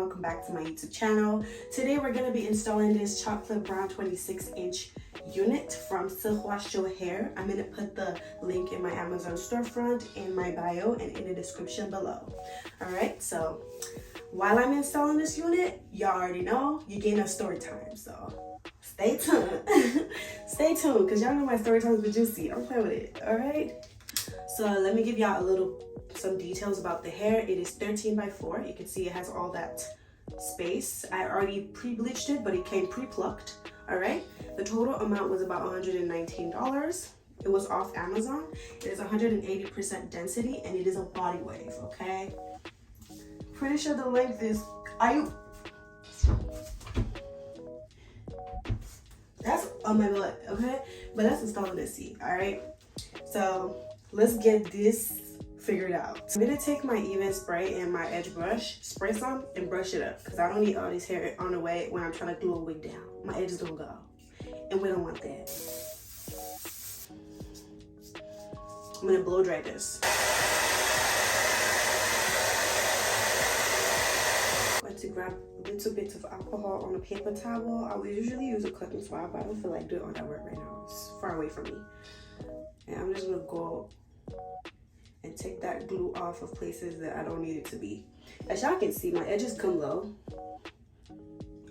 welcome back to my YouTube channel. Today we're going to be installing this chocolate brown 26-inch unit from Silhouette Hair. I'm going to put the link in my Amazon storefront, in my bio, and in the description below. Alright, so while I'm installing this unit, y'all already know you're getting a story time, so stay tuned. Stay tuned, because y'all know my story times be juicy. I'm playing with it. Alright, so let me give y'all some details about the hair. It is 13 by 4. You can see it has all that space. I already pre-bleached it, but it came pre-plucked. All right, the total amount was about $119. It was off Amazon. It is 180% density, and it is a body wave. Okay, pretty sure the length is that's on my butt. Okay, but let's install it and see. All right, so let's get this figured out. I'm gonna take my even spray and my edge brush, spray some and brush it up, because I don't need all this hair on the way when I'm trying to glue a wig down. My edges don't go, and we don't want that. I'm gonna blow dry this. I'm going to grab a little bit of alcohol on a paper towel. I would usually use a cotton swab, but I don't feel like doing all that work right now. It's far away from me. And I'm just gonna go and take that glue off of places that I don't need it to be. As y'all can see, my edges come low.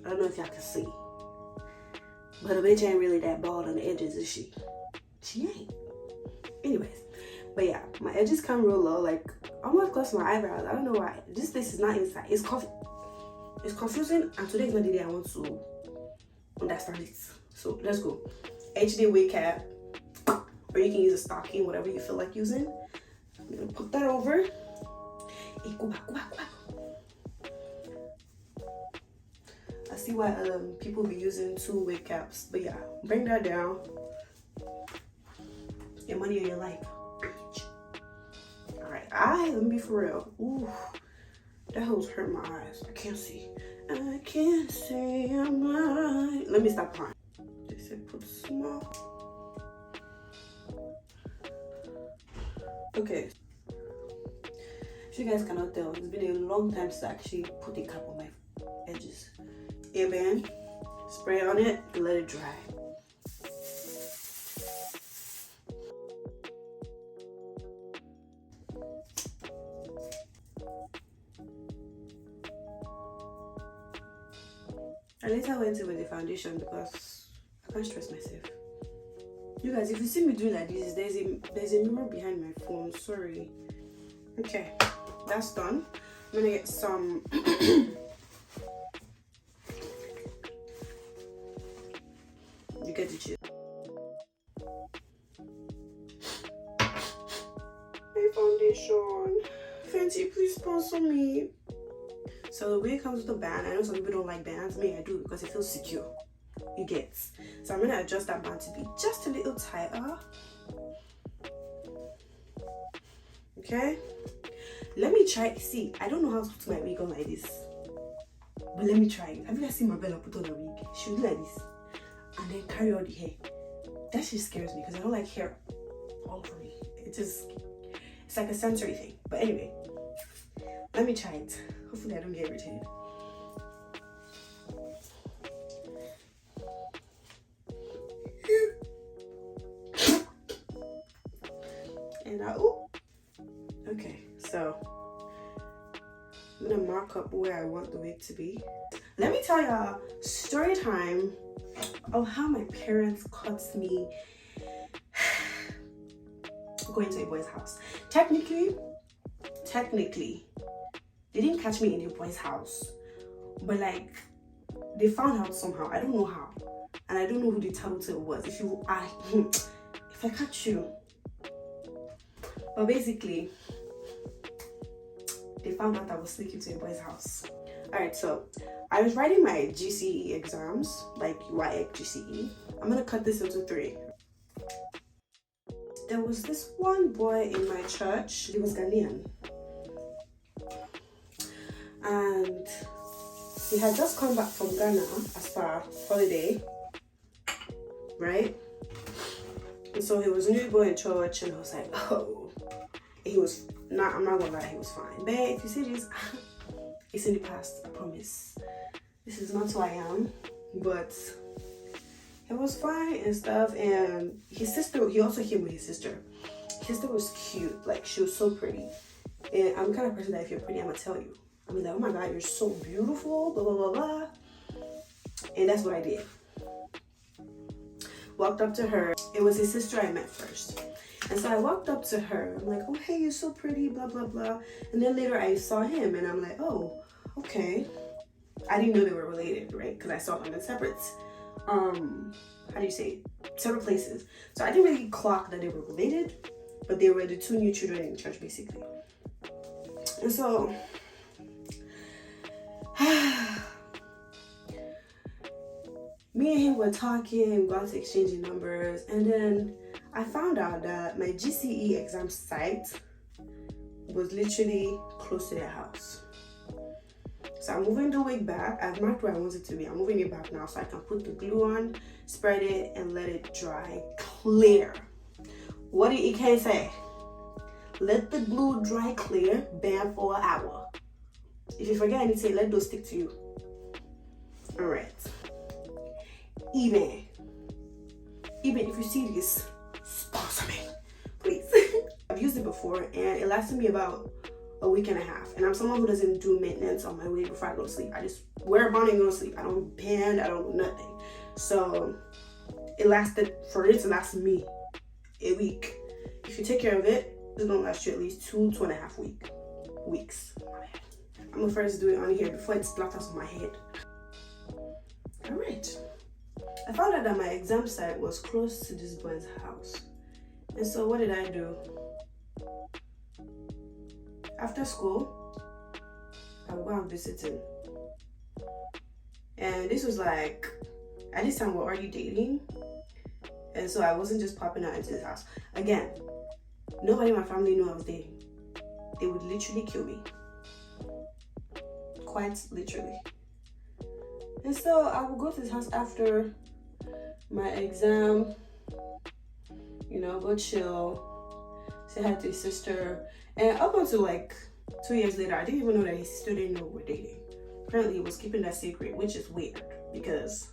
I don't know if y'all can see, but a bitch ain't really that bald on the edges, is she? She ain't. Anyways, but yeah, my edges come real low, like almost close to my eyebrows. I don't know why. This place is not inside. It's confusing, and today's not the day I want to understand it. So let's go. HD wig cap, or you can use a stocking, whatever you feel like using. I'm gonna put that over. I see why people be using 2 wig caps, but yeah, bring that down. Your money or your life, bitch. All right, let me be for real. Ooh, that hole's hurt my eyes. I can't see. I can't see. I'm blind. Let me stop crying. They said put small. Okay, if you guys cannot tell, it's been a long time since I actually put a cap on my edges. Airband, spray on it, and let it dry. I later went in with the foundation because I can't stress myself. You guys, if you see me doing like this, there's a mirror behind my phone. Sorry. Okay, that's done. I'm gonna get some you get the gist. My foundation. Fenty, please sponsor me. So the wig comes with a band. I know some people don't like bands. Me, I do, because it feels secure. It gets. So I'm gonna adjust that band to be just a little tighter. Okay, let me try. See, I don't know how to put my wig on like this, but let me try it. Have you guys seen my Bella put on a wig? She would do like this and then carry all the hair. That shit scares me because I don't like hair all over me. It's like a sensory thing. But anyway, let me try it. Hopefully I don't get irritated. And okay, so I'm gonna mark up where I want the wig to be. Let me tell y'all story time of how my parents caught me going to a boy's house. Technically, they didn't catch me in a boy's house, but like they found out somehow. I don't know how, and I don't know who the tattletale was. If I catch you. But basically, they found out I was sneaking to a boy's house. Alright, so I was writing my GCE exams, like YEC GCE. I'm gonna cut this into 3. There was this one boy in my church. He was Ghanaian. And he had just come back from Ghana as per holiday, right? And so he was a new boy in church, and I was like, oh. He was not, I'm not gonna lie, he was fine. Babe, if you see this, It's in the past, I promise. This is not who I am, but it was fine and stuff. And his sister, he also came with his sister. His sister was cute, like she was so pretty. And I'm the kind of person that if you're pretty, I'm gonna tell you. I mean, like, oh my God, you're so beautiful, blah, blah, blah, blah. And that's what I did. Walked up to her. It was his sister I met first. And so I walked up to her. I'm like, oh, hey, you're so pretty, blah, blah, blah. And then later I saw him and I'm like, oh, okay. I didn't know they were related, right? Because I saw them in separate, how do you say, separate places. So I didn't really clock that they were related, but they were the two new children in the church, basically. And so, me and him were talking, we got to exchanging numbers, and then I found out that my GCE exam site was literally close to their house. So I'm moving the wig back. I've marked where I want it to be. I'm moving it back now so I can put the glue on, spread it, and let it dry clear. What did EK say? Let the glue dry clear, bam, for an hour. If you forget anything, let those stick to you. All right. Even if you see this, sponsor me, please. I've used it before and it lasted me about a week and a half. And I'm someone who doesn't do maintenance on my wig before I go to sleep. I just wear a bonnet and go to sleep. I don't bend, I don't do nothing. So for it to last me a week. If you take care of it, it's gonna last you at least 2.5 weeks. I'm gonna first do it on here before it splatters on my head. All right. I found out that my exam site was close to this boy's house. And so what did I do? After school, I would go and visit him. And this was like, at this time we're already dating. And so I wasn't just popping out into his house. Again, nobody in my family knew I was dating. They would literally kill me. Quite literally. And so I would go to his house after my exam, you know, go chill, say hi to his sister. And up until like 2 years later, I didn't even know that his sister didn't know we were dating. Apparently he was keeping that secret, which is weird because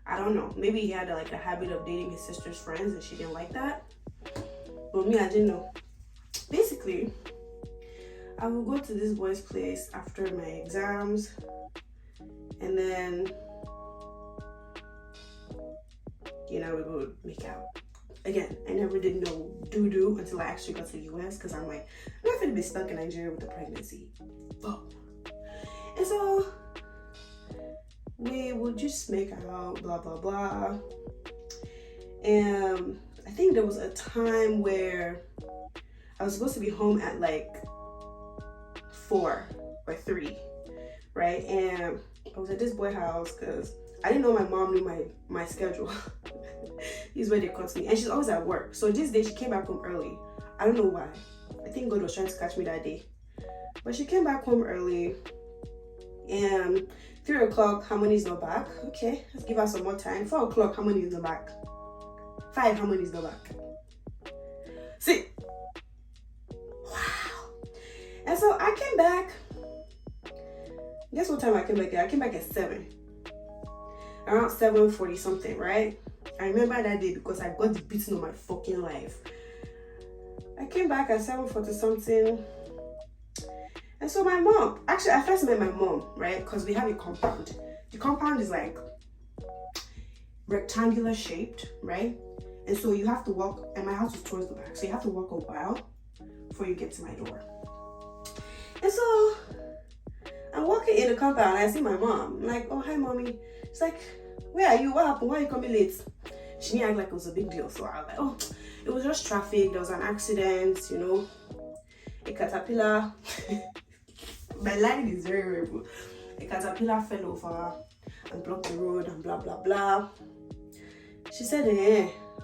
I don't know, maybe he had like a habit of dating his sister's friends and she didn't like that. But me, I didn't know. Basically, I would go to this boy's place after my exams and then, you know, we would make out. Again, I never did no doo-doo until I actually got to the US because I'm like, I'm not gonna be stuck in Nigeria with a pregnancy. Oh. And so we would just make out, blah, blah, blah. And I think there was a time where I was supposed to be home at like 4 or 3, right? And I was at this boy's house because I didn't know my mom knew my schedule. This is where they caught me. And she's always at work. So this day she came back home early. I don't know why. I think God was trying to catch me that day. But she came back home early. And 3 o'clock, Harmony's not back. Okay, let's give her some more time. 4 o'clock, Harmony's not back. 5, Harmony's not back. 6. Wow. And so I came back. Guess what time I came back? I came back at 7. Around 7:40 something, right? I remember that day because I got the beating of my fucking life. I came back at 7:40 something. And so my mom, actually I first met my mom, right? Because we have a compound. The compound is like rectangular shaped, right? And so you have to walk, and my house is towards the back. So you have to walk a while before you get to my door. And so I'm walking in the compound and I see my mom. I'm like, oh, hi mommy. She's like, where are you? What happened? Why are you coming late? She didn't act like it was a big deal. So I was like, oh, it was just traffic. There was an accident, you know, a caterpillar. My line is very, very good. A caterpillar fell over and blocked the road and blah, blah, blah. She said,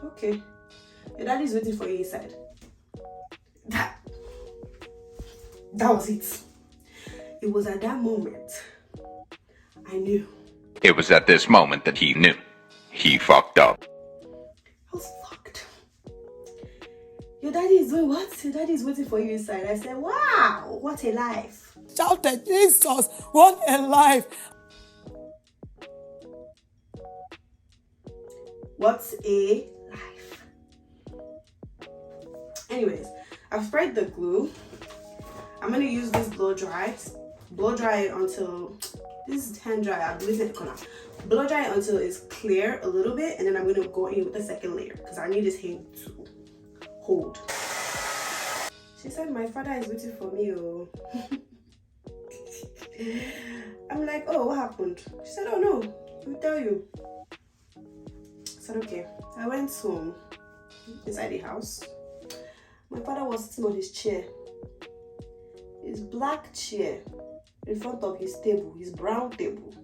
okay. Your daddy's waiting for you inside. That was it. It was at that moment I knew. It was at this moment that he knew. He fucked up. I was fucked. your daddy is doing what? Your daddy is waiting for you inside. I said, wow, what a life. Shouted, Jesus, what a life. What a life. Anyways, I've sprayed the glue. I'm going to use this blow dry it until, this is hand dry, I believe it gonna blow dry it until it's clear a little bit, and then I'm going to go in with the second layer because I need this hair to hold. She said my father is waiting for me. Oh. I'm like, oh, what happened? She said, oh no, he will tell you. I said, okay. I went home inside the house. My father was sitting on his chair, his black chair, in front of his table, his brown table.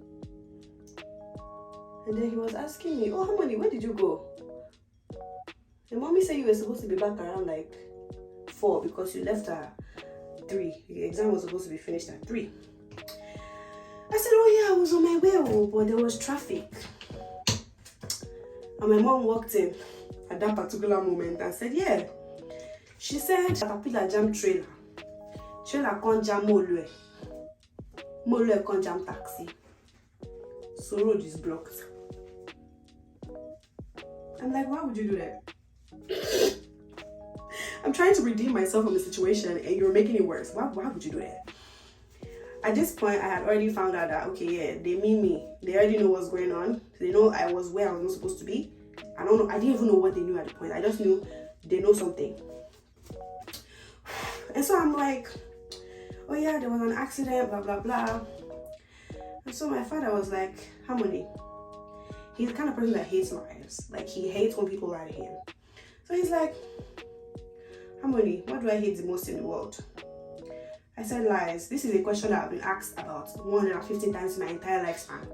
And then he was asking me, oh, Harmony, where did you go? And mommy said you were supposed to be back around like 4 because you left at 3. The exam was supposed to be finished at 3. I said, oh yeah, I was on my way, but there was traffic. And my mom walked in at that particular moment and said, yeah. She said, Caterpillar jam trailer. Trailer can't jam Molue. Molue can't jam taxi. So road is blocked. I'm like, why would you do that? I'm trying to redeem myself from the situation and you're making it worse. Why would you do that? At this point, I had already found out that, okay, yeah, they mean me. They already know what's going on. They know I was where I was not supposed to be. I don't know. I didn't even know what they knew at the point. I just knew they know something. And so I'm like, oh yeah, there was an accident, blah, blah, blah. And so my father was like, Harmony. He's the kind of person that hates lies. Like, he hates when people lie to him. So he's like, Harmony, what do I hate the most in the world? I said lies. This is a question that I've been asked about 150 times in my entire lifespan.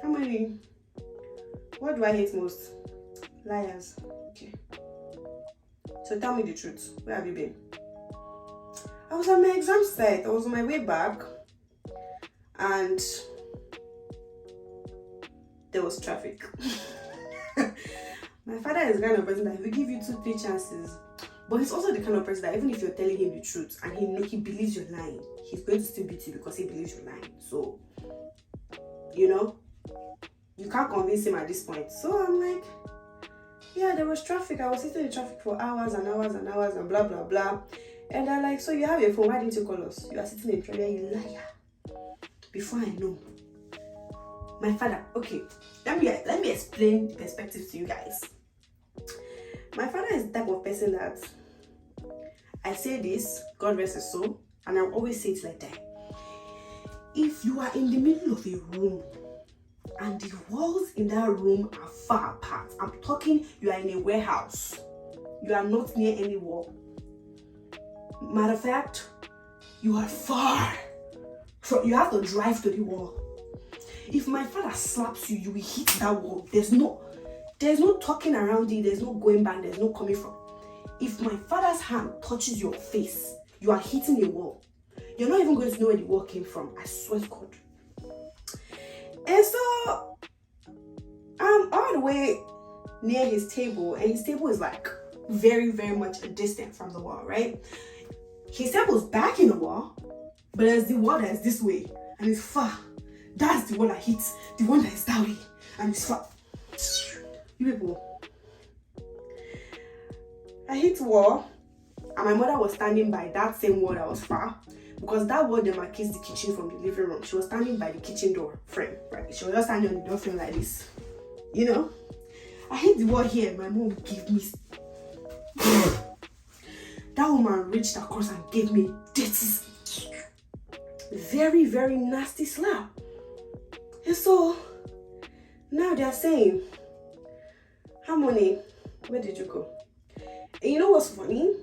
Harmony, what do I hate most? Liars. Okay. So tell me the truth. Where have you been? I was on my exam site. I was on my way back. And there was traffic. My father is the kind of person that will give you 2-3 chances. But he's also the kind of person that even if you're telling him the truth and he believes you're lying, he's going to still beat you because he believes you're lying. So, you know, you can't convince him at this point. So I'm like, yeah, there was traffic. I was sitting in traffic for hours and hours and hours and blah, blah, blah. And they're like, so you have your phone. Why didn't you call us? You are sitting in traffic. You liar. Before I know, my father, okay, let me explain the perspective to you guys. My father is the type of person that I say this, God rest his soul, and I'll always say it like that. If you are in the middle of a room and the walls in that room are far apart, I'm talking you are in a warehouse, you are not near any wall. Matter of fact, you are far. You have to drive to the wall. If my father slaps you, you will hit that wall. There's no talking around it. There's no going back. There's no coming from. If my father's hand touches your face, you are hitting a wall. You're not even going to know where the wall came from. I swear to God. And so, I'm all the way near his table, and his table is like very, very much distant from the wall, right? His table is back in the wall, but there's the wall that is this way, and it's far. That's the one that hits, the one that is that way, and it's far. You people. I hit wall, and my mother was standing by that same wall that was far, because that wall demarcates the kitchen from the living room. She was standing by the kitchen door frame, right? She was just standing on the door frame like this, you know? I hit the wall here, my mom gave me... That woman reached across and gave me dirty, very, very nasty slap. And so, now they're saying, Harmony, where did you go? And you know what's funny?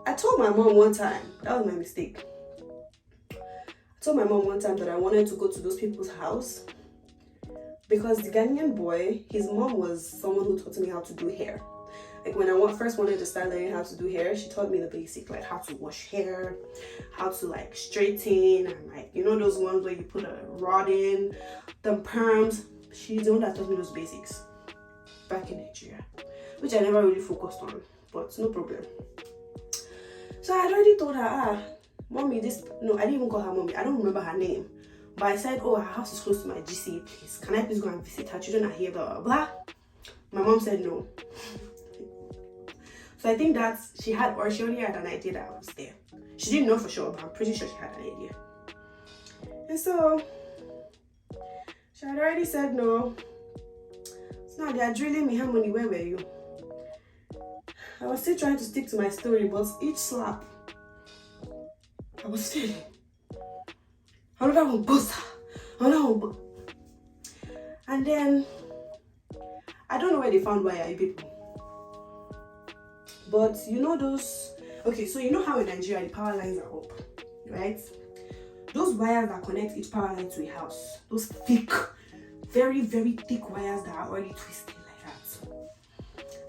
I told my mom one time, that was my mistake. I told my mom one time that I wanted to go to those people's house because the Ghanaian boy, his mom was someone who taught me how to do hair. Like when I first wanted to start learning how to do hair, she taught me the basic, like how to wash hair, how to like straighten, and like, you know those ones where you put a rod in, the perms. She's the one that taught me those basics back in Nigeria. which I never really focused on, but no problem. So I had already told her, mommy, no, I didn't even call her mommy. I don't remember her name. But I said, oh, her house is close to my GCA place. Can I please go and visit her? Children are here, blah, blah, blah. My mom said no. So I think she already had an idea that I was there. She didn't know for sure, but I'm pretty sure she had an idea. And so, she had already said no. So now they are drilling me, Harmony, where were you? I was still trying to stick to my story, but each slap, I was feeling. Another one bust. And then, I don't know where they found wire, people. But you know those, okay, so you know how in Nigeria the power lines are up, right? Those wires that connect each power line to a house, those thick, very, very thick wires that are already twisted like that.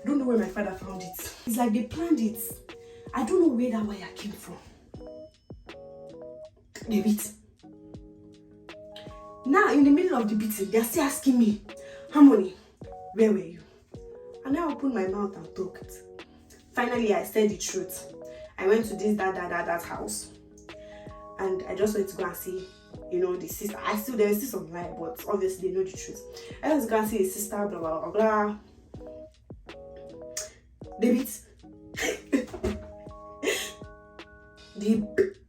I don't know where my father found it. It's like they planned it. I don't know where that wire came from. They beat. Now, in the middle of the beating, they're still asking me, Harmony, where were you? And I opened my mouth and talked. Finally, I said the truth. I went to this that house, and I just went to go and see, the sister. There was still some lie, but obviously they know the truth. I went to go and see his sister, blah blah blah blah. They beat.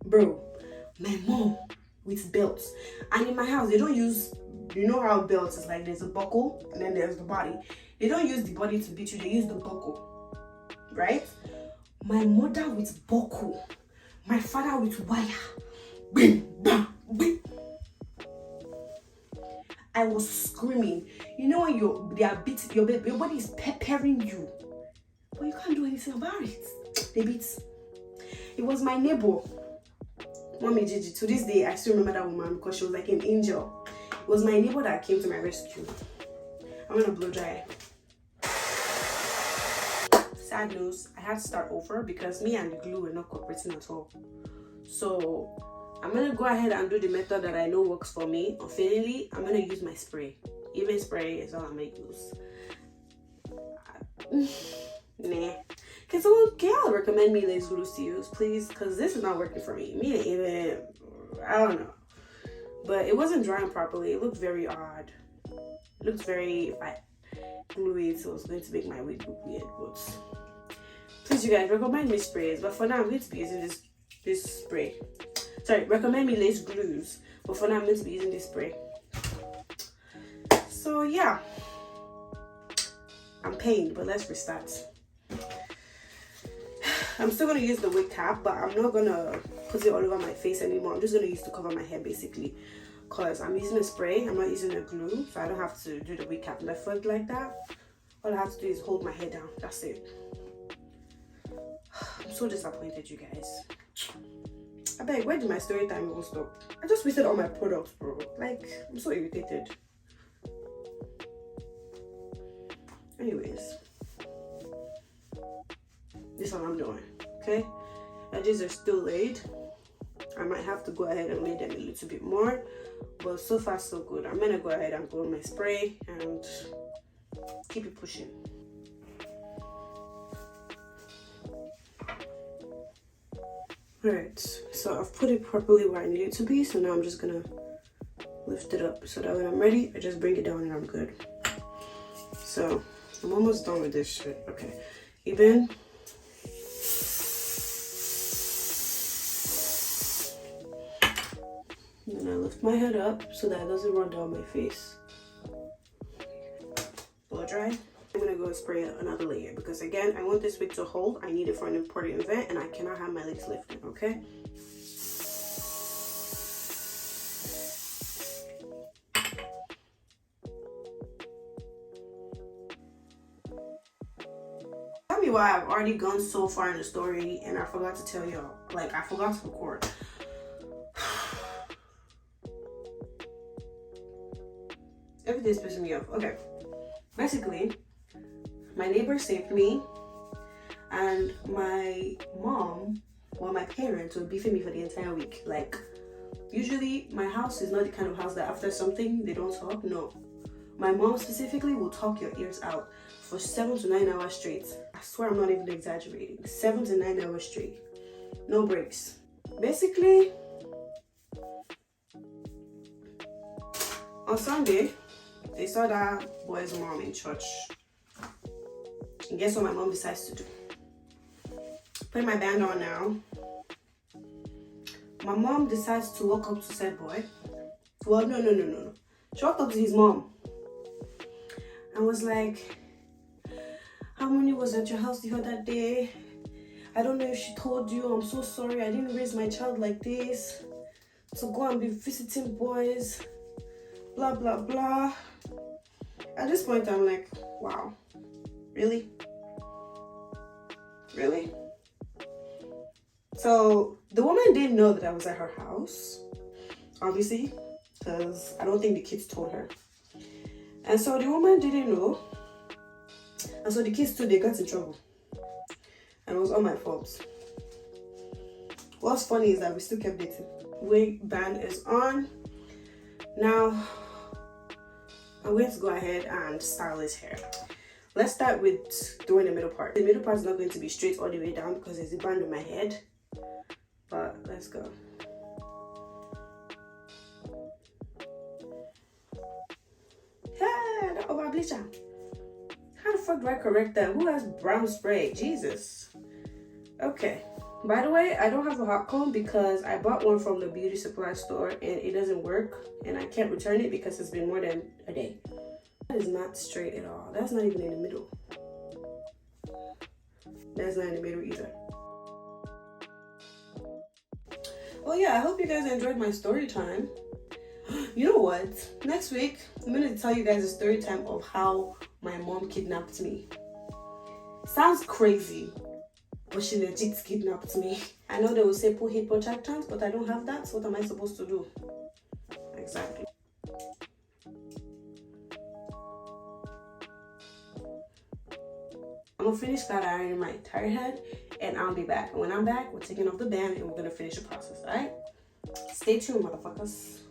Bro, my mom with belts, and in my house they don't use. You know how belts is like there's a buckle and then there's the body. They don't use the body to beat you. They use the buckle. Right? My mother with buckle, my father with wire. I was screaming. You know when they are beating your body is peppering you, but you can't do anything about it. They beat. It was my neighbor, Mommy Gigi. To this day, I still remember that woman because she was like an angel. It was my neighbor that came to my rescue. I'm gonna blow dry. Sad news, I had to start over because me and the glue were not cooperating at all. So I'm gonna go ahead and do the method that I know works for me. Unfailingly, I'm gonna use my spray. Even spray is all I'm gonna use. Nah. Can y'all recommend me lace glue to use, please? Because this is not working for me. I don't know. But it wasn't drying properly. It looked very odd. It looked very, if I glue it, so it's going to make my wig look weird. But please, you guys, recommend me sprays. But for now, I'm going to be using this spray. Sorry, recommend me lace glues. But for now, I'm going to be using this spray. So yeah, I'm pained, but let's restart. I'm still going to use the wig cap, but I'm not going to put it all over my face anymore. I'm just going to use to cover my hair basically, because I'm using a spray. I'm not using a glue, so I don't have to do the wig cap method like that. All I have to do is hold my hair down. That's it. I'm so disappointed, you guys. I beg, where did my story time even stop? I just wasted all my products, bro. Like, I'm so irritated. Anyways, this one I'm doing, okay? Edges are still laid. I might have to go ahead and lay them a little bit more, but so far so good. I'm gonna go ahead and go on my spray and keep it pushing. Alright, so I've put it properly where I need it to be, so now I'm just gonna lift it up so that when I'm ready, I just bring it down and I'm good. So I'm almost done with this shit. Okay, even then I lift my head up so that it doesn't run down my face. Blow dry. I'm gonna go spray another layer because again, I want this wig to hold. I need it for an important event and I cannot have my legs lifted, okay? Tell me why I've already gone so far in the story and I forgot to tell y'all. Like, I forgot to record. Everything's pissing me off. Okay. Basically, my neighbor saved me and my mom, well, my parents were beefing me for the entire week. Like, usually my house is not the kind of house that after something, they don't talk. No. My mom specifically will talk your ears out for 7 to 9 hours straight. I swear I'm not even exaggerating. 7 to 9 hours straight. No breaks. Basically, on Sunday, they saw that boy's mom in church. And guess what my mom decides to do? Put my band on now. My mom decides to walk up to said boy. Well, no. She walked up to his mom and was like, Harmony was at your house the other day. I don't know if she told you. I'm so sorry. I didn't raise my child like this. To go and be visiting boys. Blah, blah, blah. At this point, I'm like, wow. Really? Really? So the woman didn't know that I was at her house, obviously, because I don't think the kids told her. And so the woman didn't know. And so the kids too, they got in trouble. And it was all my fault. What's funny is that we still kept dating. Wig band is on. Now, I'm going to go ahead and style his hair. Let's start with doing the middle part. The middle part is not going to be straight all the way down because there's a band on my head. But let's go. Yeah, that over bleacher. How the fuck do I correct that? Who has brown spray? Jesus. Okay. By the way, I don't have a hot comb because I bought one from the beauty supply store and it doesn't work. And I can't return it because it's been more than a day. That is not straight at all. That's not even in the middle. That's not in the middle either. Oh yeah, I hope you guys enjoyed my story time. You know what? Next week, I'm going to tell you guys a story time of how my mom kidnapped me. Sounds crazy, but she legit kidnapped me. I know they will say put hip protectants, but I don't have that. So what am I supposed to do? Exactly. I'm gonna finish flat ironing my entire head and I'll be back. And when I'm back, we're taking off the band and we're gonna finish the process, alright? Stay tuned, motherfuckers.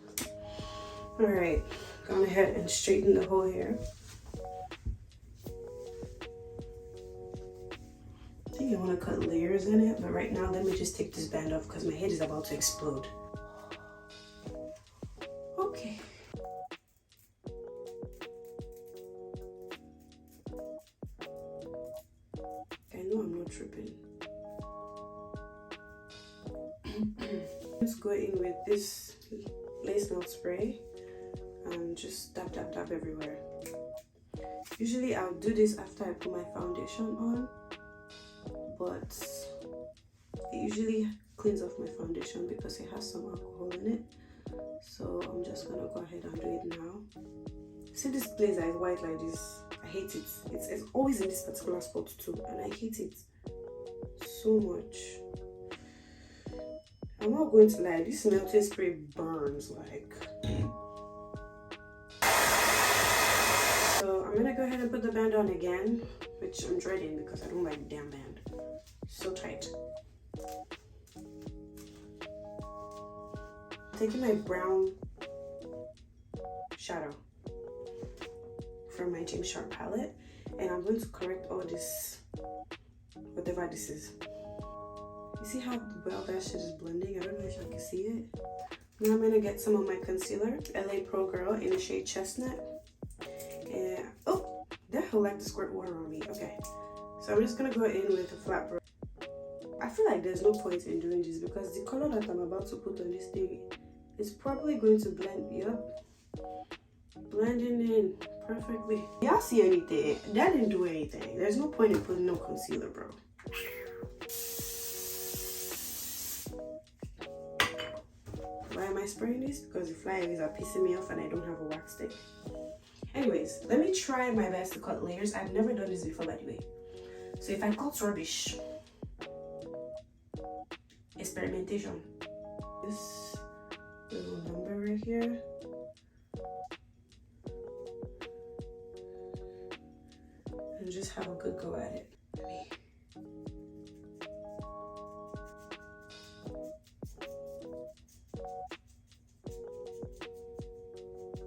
Alright, going ahead and straighten the whole hair. I think I wanna cut layers in it, but right now let me just take this band off because my head is about to explode. Okay. I know I'm not tripping. Let's go in with this lace knot spray and just dab everywhere. Usually I'll do this after I put my foundation on, but it usually cleans off my foundation because it has some alcohol in it. So I'm just gonna go ahead and do it now. See this place that is white like this? I hate it. It's always in this particular spot too, and I hate it so much. I'm not going to lie, this melting spray burns like. So I'm gonna go ahead and put the band on again, which I'm dreading because I don't like the damn band. So tight. Taking my brown shadow from my James Sharp palette, and I'm going to correct all this, whatever this is. You see how well that shit is blending? I don't know if you can see it. Now I'm gonna get some of my concealer, LA Pro Girl in the shade Chestnut. And oh, that hell like to squirt water on me. Okay, so I'm just gonna go in with a flat brush. I feel like there's no point in doing this because the color that I'm about to put on this thing is probably going to blend. Yep, blending in perfectly. Y'all see anything? That didn't do anything. There's no point in putting no concealer, bro. Why am I spraying this? Because the flyers are pissing me off and I don't have a wax stick. Anyways, let me try my best to cut layers. I've never done this before, by the way. So if I cut rubbish, experimentation. This little number right here. And just have a good go at it.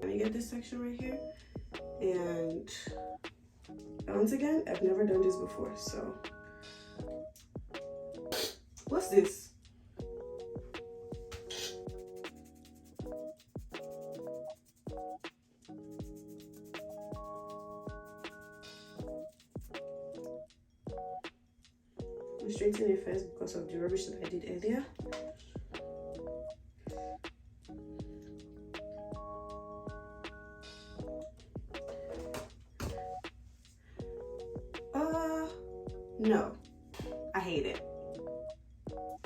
Let me get this section right here And once again, I've never done this before, so what's this? I'm straightening it first because of the rubbish that I did earlier. No, I hate it.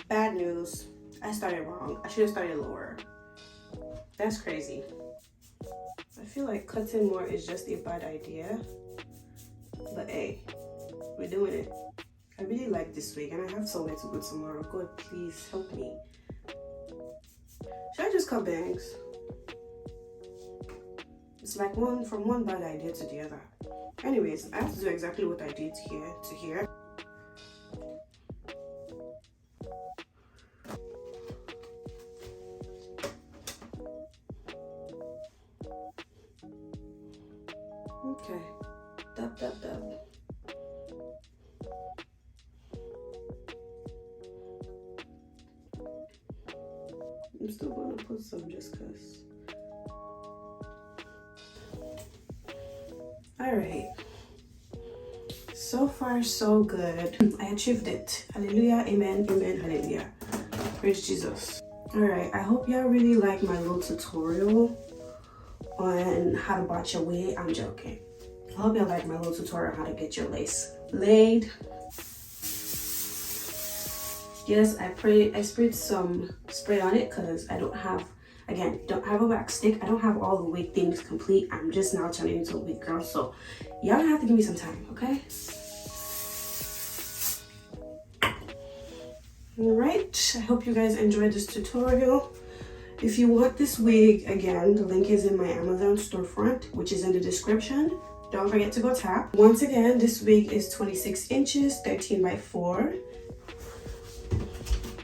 Bad news. I started wrong. I should have started lower. That's crazy. I feel like cutting more is just a bad idea. But hey, we're doing it. I really like this wig and I have somewhere to go tomorrow. God, please help me. Should I just cut bangs? It's like from one bad idea to the other. Anyways, I have to do exactly what I did here to here. Okay, dab, dab, dab. I'm still gonna put some just cause. Alright. So far, so good. I achieved it. Hallelujah, amen, amen, hallelujah. Praise Jesus. Alright, I hope y'all really like my little tutorial on how to botch your wig. I'm joking. I hope y'all like my little tutorial on how to get your lace laid. Yes, I sprayed some spray on it because I don't have a wax stick. I don't have all the wig things complete. I'm just now turning into a wig girl, so y'all have to give me some time, okay? All right, I hope you guys enjoyed this tutorial. If you want this wig, again, the link is in my Amazon storefront, which is in the description. Don't forget to go tap. Once again, this wig is 26 inches, 13 by 4.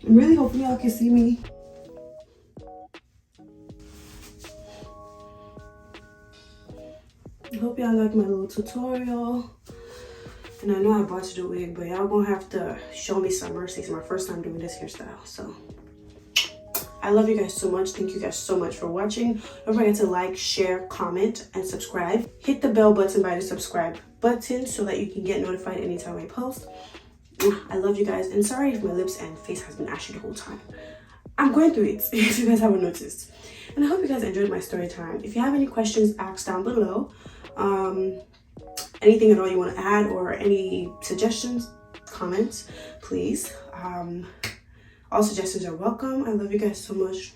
I'm really hoping y'all can see me. I hope y'all like my little tutorial. And I know I botched the wig, but y'all gonna have to show me some mercy. It's my first time doing this hairstyle, so. I love you guys so much. Thank you guys so much for watching. Don't forget to like, share, comment, and subscribe. Hit the bell button by the subscribe button so that you can get notified anytime I post. I love you guys, and sorry if my lips and face has been ashy the whole time. I'm going through it, if you guys haven't noticed. And I hope you guys enjoyed my story time. If you have any questions, ask down below. Anything at all you want to add or any suggestions, comments, please. All suggestions are welcome. I love you guys so much.